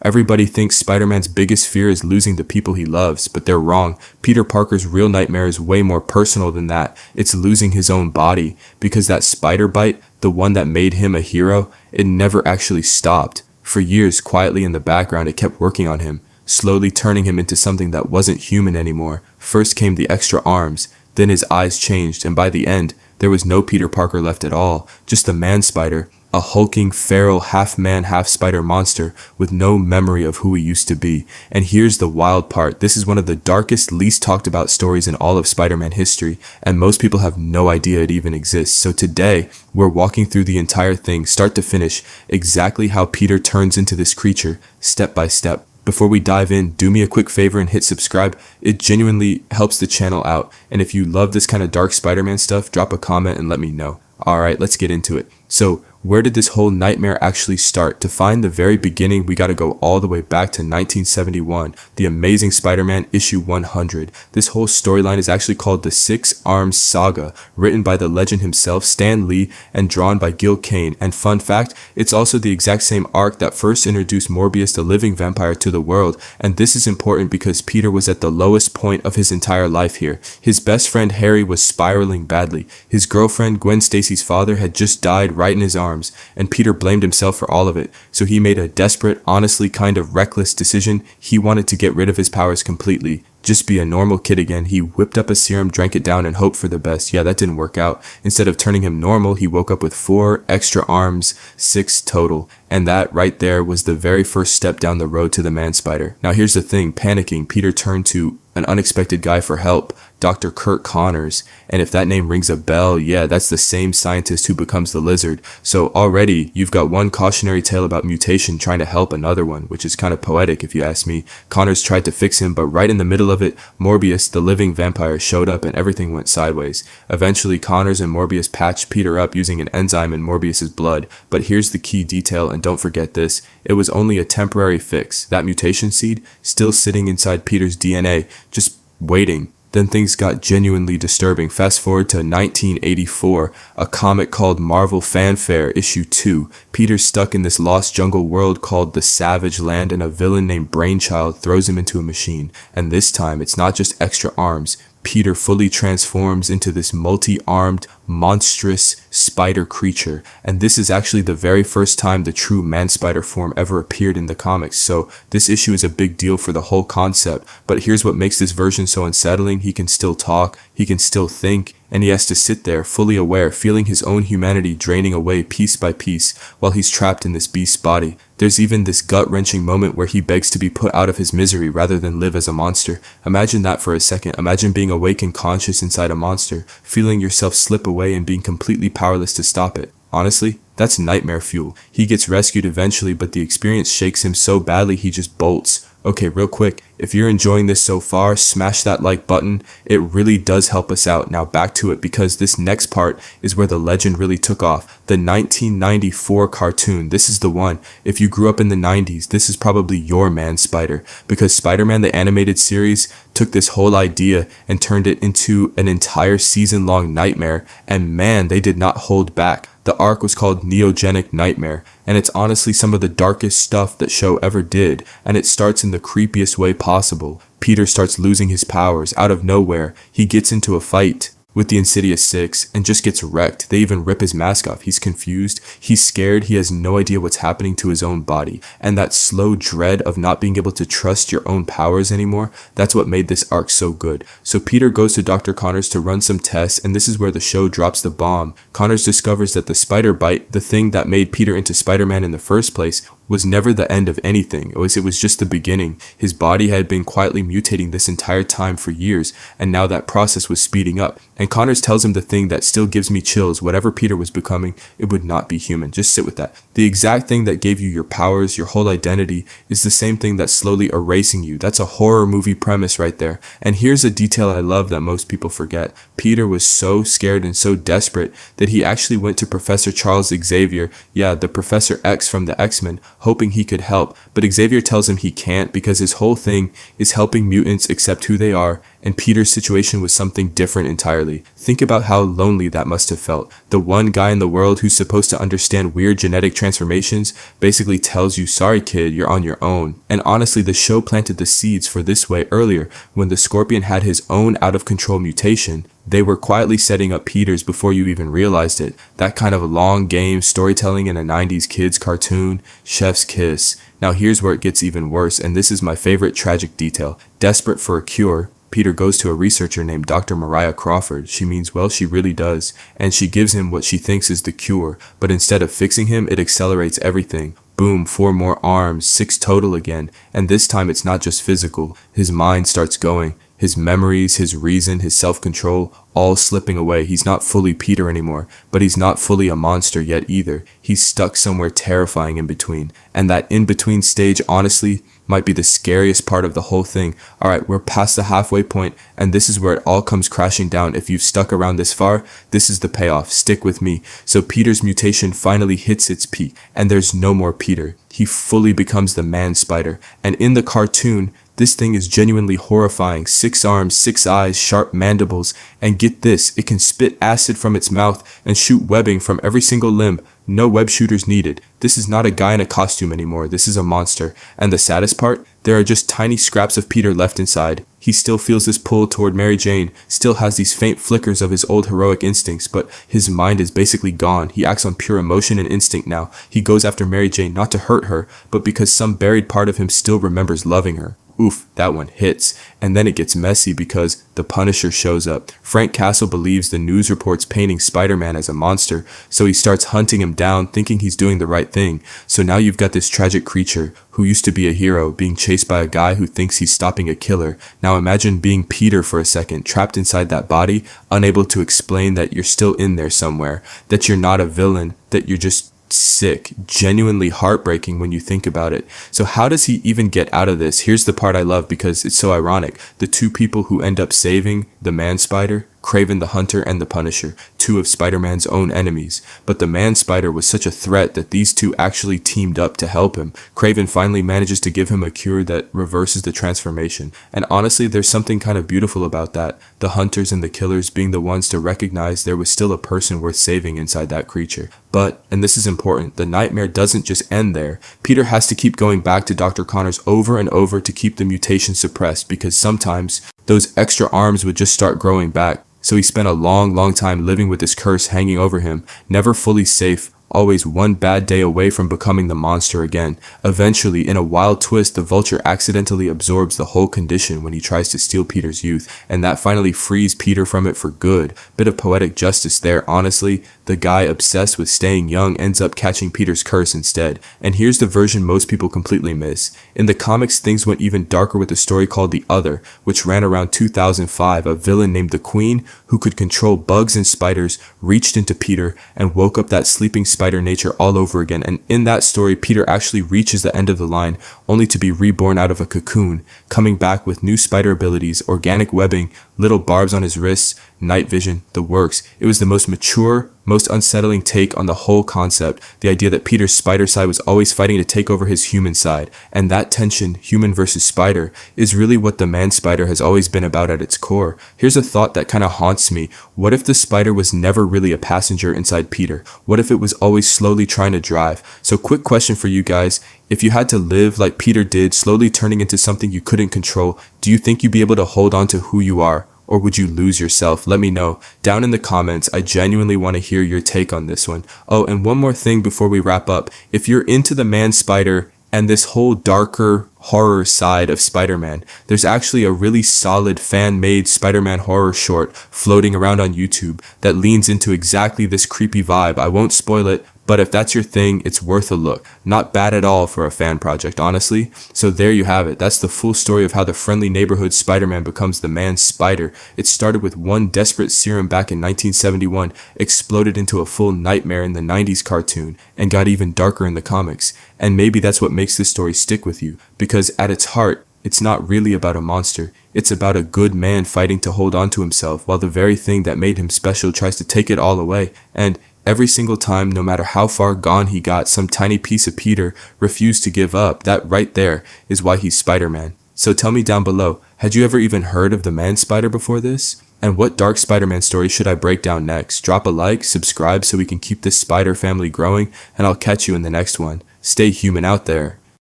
Everybody thinks Spider-Man's biggest fear is losing the people he loves, but they're wrong. Peter Parker's real nightmare is way more personal than that. It's losing his own body, because that spider bite, the one that made him a hero, it never actually stopped. For years, quietly in the background, it kept working on him, slowly turning him into something that wasn't human anymore. First came the extra arms, then his eyes changed, and by the end, there was no Peter Parker left at all, just a man-spider, a hulking, feral, half-man, half-spider monster with no memory of who he used to be. And here's the wild part. This is one of the darkest, least talked about stories in all of Spider-Man history, and most people have no idea it even exists. So today, we're walking through the entire thing, start to finish, exactly how Peter turns into this creature, step by step. Before we dive in, do me a quick favor and hit subscribe. It genuinely helps the channel out. And if you love this kind of dark Spider-Man stuff, drop a comment and let me know. Alright, let's get into it. So, where did this whole nightmare actually start? To find the very beginning, we gotta go all the way back to 1971, The Amazing Spider-Man issue 100. This whole storyline is actually called the Six Arms Saga, written by the legend himself, Stan Lee, and drawn by Gil Kane. And fun fact, it's also the exact same arc that first introduced Morbius the living vampire to the world. And this is important because Peter was at the lowest point of his entire life here. His best friend Harry was spiraling badly. His girlfriend, Gwen Stacy's father, had just died right in his arms, and Peter blamed himself for all of it. So he made a desperate, honestly kind of reckless decision. He wanted to get rid of his powers completely. Just be a normal kid again. He whipped up a serum, drank it down, and hoped for the best. Yeah, that didn't work out. Instead of turning him normal, he woke up with 4 extra arms, 6 total. And that right there was the very first step down the road to the Man-Spider. Now here's the thing, panicking, Peter turned to an unexpected guy for help, Dr. Curt Connors. And if that name rings a bell, yeah, that's the same scientist who becomes the Lizard. So already, you've got one cautionary tale about mutation trying to help another one, which is kind of poetic if you ask me. Connors tried to fix him, but right in the middle of it, Morbius, the living vampire, showed up and everything went sideways. Eventually, Connors and Morbius patched Peter up using an enzyme in Morbius's blood. But here's the key detail, and don't forget this, it was only a temporary fix. That mutation seed, still sitting inside Peter's DNA, just waiting. Then things got genuinely disturbing. Fast forward to 1984, a comic called Marvel Fanfare issue 2. Peter's stuck in this lost jungle world called the Savage Land, and a villain named Brainchild throws him into a machine. And this time, it's not just extra arms. Peter fully transforms into this multi-armed, monstrous spider creature. And this is actually the very first time the true man-spider form ever appeared in the comics. So this issue is a big deal for the whole concept. But here's what makes this version so unsettling. He can still talk, he can still think, and he has to sit there fully aware, feeling his own humanity draining away piece by piece while he's trapped in this beast's body. There's even this gut-wrenching moment where he begs to be put out of his misery rather than live as a monster. Imagine that for a second. Imagine being awake and conscious inside a monster, feeling yourself slip away and being completely powerless to stop it. Honestly, that's nightmare fuel. He gets rescued eventually, but the experience shakes him so badly he just bolts. Okay, real quick, if you're enjoying this so far, smash that like button. It really does help us out. Now back to it, because this next part is where the legend really took off. The 1994 cartoon, this is the one. If you grew up in the 90s, this is probably your Man-Spider, because Spider-Man the Animated Series took this whole idea and turned it into an entire season-long nightmare, and man, they did not hold back. The arc was called Neoenic Nightmare, and it's honestly some of the darkest stuff that show ever did, and it starts in the creepiest way possible. Peter starts losing his powers out of nowhere. He gets into a fight with the Insidious Six and just gets wrecked. They even rip his mask off. He's confused, he's scared, he has no idea what's happening to his own body. And that slow dread of not being able to trust your own powers anymore, that's what made this arc so good. So Peter goes to Dr. Connors to run some tests, and this is where the show drops the bomb. Connors discovers that the spider bite, the thing that made Peter into Spider-Man in the first place, was never the end of anything. It was just the beginning. His body had been quietly mutating this entire time for years, and now that process was speeding up. And Connors tells him the thing that still gives me chills. Whatever Peter was becoming, it would not be human. Just sit with that. The exact thing that gave you your powers, your whole identity, is the same thing that's slowly erasing you. That's a horror movie premise right there. And here's a detail I love that most people forget. Peter was so scared and so desperate that he actually went to Professor Charles Xavier, yeah, the Professor X from the X-Men, hoping he could help. But Xavier tells him he can't, because his whole thing is helping mutants accept who they are and Peter's situation was something different entirely. Think about how lonely that must have felt. The one guy in the world who's supposed to understand weird genetic transformations basically tells you, sorry kid, you're on your own. And honestly, the show planted the seeds for this way earlier when the Scorpion had his own out-of-control mutation. They were quietly setting up Peter's before you even realized it. That kind of long game storytelling in a 90s kids cartoon, chef's kiss. Now here's where it gets even worse, and this is my favorite tragic detail. Desperate for a cure, Peter goes to a researcher named Dr. Mariah Crawford. She means well, she really does. And she gives him what she thinks is the cure, but instead of fixing him, it accelerates everything. Boom, 4 more arms, 6 total again. And this time it's not just physical. His mind starts going. His memories, his reason, his self-control, all slipping away. He's not fully Peter anymore, but he's not fully a monster yet either. He's stuck somewhere terrifying in between. And that in-between stage, honestly, might be the scariest part of the whole thing. Alright, we're past the halfway point, and this is where it all comes crashing down. If you've stuck around this far, this is the payoff. Stick with me. So Peter's mutation finally hits its peak, and there's no more Peter. He fully becomes the man spider. And in the cartoon, this thing is genuinely horrifying. 6 arms, 6 eyes, sharp mandibles, and get this, it can spit acid from its mouth and shoot webbing from every single limb. No web shooters needed. This is not a guy in a costume anymore. This is a monster. And the saddest part? There are just tiny scraps of Peter left inside. He still feels this pull toward Mary Jane, still has these faint flickers of his old heroic instincts, but his mind is basically gone. He acts on pure emotion and instinct now. He goes after Mary Jane not to hurt her, but because some buried part of him still remembers loving her. Oof, that one hits. And then it gets messy because the Punisher shows up. Frank Castle believes the news reports painting Spider-Man as a monster, so he starts hunting him down, thinking he's doing the right thing. So now you've got this tragic creature who used to be a hero being chased by a guy who thinks he's stopping a killer. Now imagine being Peter for a second, trapped inside that body, unable to explain that you're still in there somewhere, that you're not a villain, that you're just sick, genuinely heartbreaking when you think about it. So how does he even get out of this? Here's the part I love because it's so ironic. The two people who end up saving the man spider, Kraven the Hunter and the Punisher, 2 of Spider-Man's own enemies. But the man spider was such a threat that these 2 actually teamed up to help him. Kraven finally manages to give him a cure that reverses the transformation. And honestly, there's something kind of beautiful about that. The hunters and the killers being the ones to recognize there was still a person worth saving inside that creature. But, and this is important, the nightmare doesn't just end there. Peter has to keep going back to Dr. Connors over and over to keep the mutation suppressed because sometimes those extra arms would just start growing back. So he spent a long time living with this curse hanging over him, never fully safe, always one bad day away from becoming the monster again. Eventually, in a wild twist, the Vulture accidentally absorbs the whole condition when he tries to steal Peter's youth, and that finally frees Peter from it for good. Bit of poetic justice there, honestly. The guy obsessed with staying young ends up catching Peter's curse instead. And here's the version most people completely miss. In the comics, things went even darker with a story called The Other, which ran around 2005. A villain named the Queen, who could control bugs and spiders, reached into Peter and woke up that sleeping spider nature all over again. And in that story, Peter actually reaches the end of the line, only to be reborn out of a cocoon, coming back with new spider abilities, organic webbing, little barbs on his wrists, night vision, the works. It was the most mature, most unsettling take on the whole concept, the idea that Peter's spider side was always fighting to take over his human side. And that tension, human versus spider, is really what the man spider has always been about at its core. Here's a thought that kind of haunts me. What if the spider was never really a passenger inside Peter? What if it was always slowly trying to drive? So quick question for you guys. If you had to live like Peter did, slowly turning into something you couldn't control, do you think you'd be able to hold on to who you are? Or would you lose yourself? Let me know down in the comments. I genuinely want to hear your take on this one. Oh, and one more thing before we wrap up. If you're into the man spider and this whole darker horror side of Spider-Man, there's actually a really solid fan-made Spider-Man horror short floating around on YouTube that leans into exactly this creepy vibe. I won't spoil it, but if that's your thing, it's worth a look. Not bad at all for a fan project, honestly. So there you have it. That's the full story of how the friendly neighborhood Spider-Man becomes the man spider. It started with one desperate serum back in 1971, exploded into a full nightmare in the 90s cartoon, and got even darker in the comics. And maybe that's what makes this story stick with you, because at its heart, it's not really about a monster. It's about a good man fighting to hold on to himself, while the very thing that made him special tries to take it all away. And every single time, no matter how far gone he got, some tiny piece of Peter refused to give up. That right there is why he's Spider-Man. So tell me down below, had you ever even heard of the man spider before this? And what dark Spider-Man story should I break down next? Drop a like, subscribe so we can keep this spider family growing, and I'll catch you in the next one. Stay human out there.